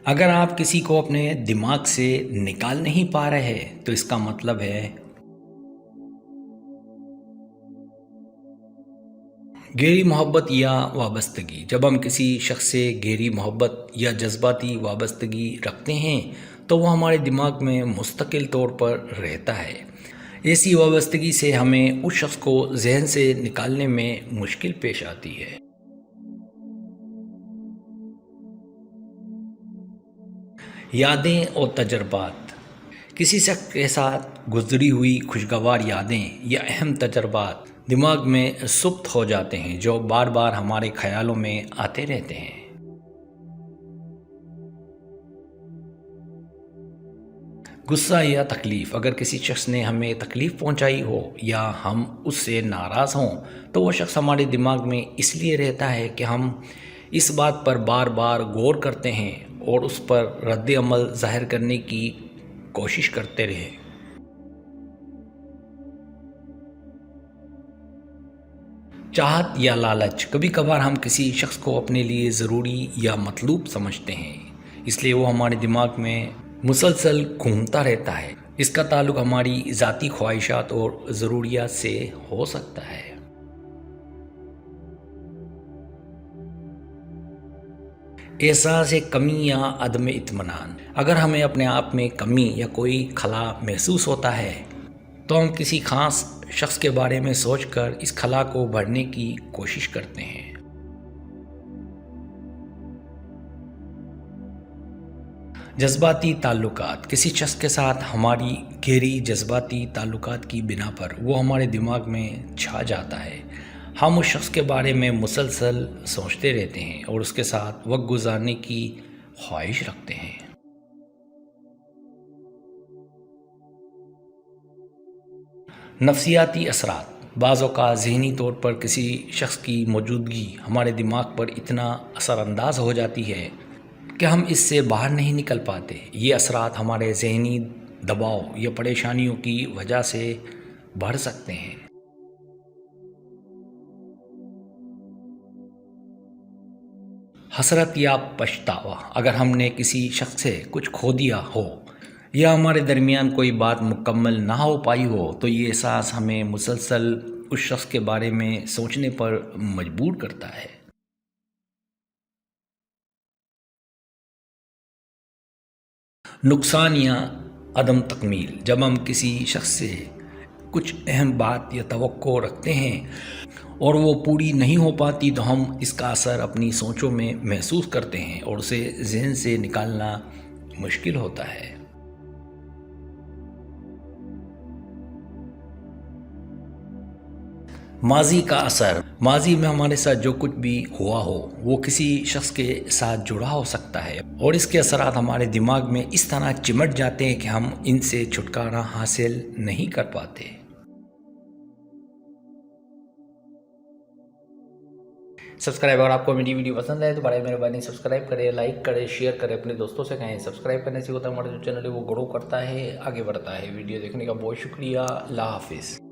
اگر آپ کسی کو اپنے دماغ سے نکال نہیں پا رہے تو اس کا مطلب ہے گہری محبت یا وابستگی۔ جب ہم کسی شخص سے گہری محبت یا جذباتی وابستگی رکھتے ہیں تو وہ ہمارے دماغ میں مستقل طور پر رہتا ہے۔ ایسی وابستگی سے ہمیں اس شخص کو ذہن سے نکالنے میں مشکل پیش آتی ہے۔ یادیں اور تجربات۔ کسی شخص کے ساتھ گزری ہوئی خوشگوار یادیں یا اہم تجربات دماغ میں ثبت ہو جاتے ہیں جو بار بار ہمارے خیالوں میں آتے رہتے ہیں۔ غصہ یا تکلیف۔ اگر کسی شخص نے ہمیں تکلیف پہنچائی ہو یا ہم اس سے ناراض ہوں تو وہ شخص ہمارے دماغ میں اس لیے رہتا ہے کہ ہم اس بات پر بار بار غور کرتے ہیں اور اس پر رد عمل ظاہر کرنے کی کوشش کرتے رہیں۔ چاہت یا لالچ۔ کبھی کبھار ہم کسی شخص کو اپنے لیے ضروری یا مطلوب سمجھتے ہیں، اس لیے وہ ہمارے دماغ میں مسلسل گھومتا رہتا ہے۔ اس کا تعلق ہماری ذاتی خواہشات اور ضروریات سے ہو سکتا ہے۔ احساس کمی یا عدم اطمینان۔ اگر ہمیں اپنے آپ میں کمی یا کوئی خلا محسوس ہوتا ہے تو ہم کسی خاص شخص کے بارے میں سوچ کر اس خلا کو بھرنے کی کوشش کرتے ہیں۔ جذباتی تعلقات۔ کسی شخص کے ساتھ ہماری گہری جذباتی تعلقات کی بنا پر وہ ہمارے دماغ میں چھا جاتا ہے۔ ہم اس شخص کے بارے میں مسلسل سوچتے رہتے ہیں اور اس کے ساتھ وقت گزارنے کی خواہش رکھتے ہیں۔ نفسیاتی اثرات۔ بعض اوقات ذہنی طور پر کسی شخص کی موجودگی ہمارے دماغ پر اتنا اثر انداز ہو جاتی ہے کہ ہم اس سے باہر نہیں نکل پاتے۔ یہ اثرات ہمارے ذہنی دباؤ یا پریشانیوں کی وجہ سے بڑھ سکتے ہیں۔ حسرت یا پچھتاوا۔ اگر ہم نے کسی شخص سے کچھ کھو دیا ہو یا ہمارے درمیان کوئی بات مکمل نہ ہو پائی ہو تو یہ احساس ہمیں مسلسل اس شخص کے بارے میں سوچنے پر مجبور کرتا ہے۔ نقصان یا عدم تکمیل۔ جب ہم کسی شخص سے کچھ اہم بات یا توقع رکھتے ہیں اور وہ پوری نہیں ہو پاتی تو ہم اس کا اثر اپنی سوچوں میں محسوس کرتے ہیں اور اسے ذہن سے نکالنا مشکل ہوتا ہے۔ ماضی کا اثر۔ ماضی میں ہمارے ساتھ جو کچھ بھی ہوا ہو وہ کسی شخص کے ساتھ جڑا ہو سکتا ہے اور اس کے اثرات ہمارے دماغ میں اس طرح چمٹ جاتے ہیں کہ ہم ان سے چھٹکارا حاصل نہیں کر پاتے۔ سبسکرائب۔ اگر آپ کو میری ویڈیو پسند ہے تو برائے مہربانی سبسکرائب کریں، لائک کریں، شیئر کریں، اپنے دوستوں سے کہیں۔ سبسکرائب کرنے سے ہوتا ہے ہمارا جو چینل ہے وہ گرو کرتا ہے، آگے بڑھتا ہے۔ ویڈیو دیکھنے کا بہت شکریہ۔ اللہ حافظ۔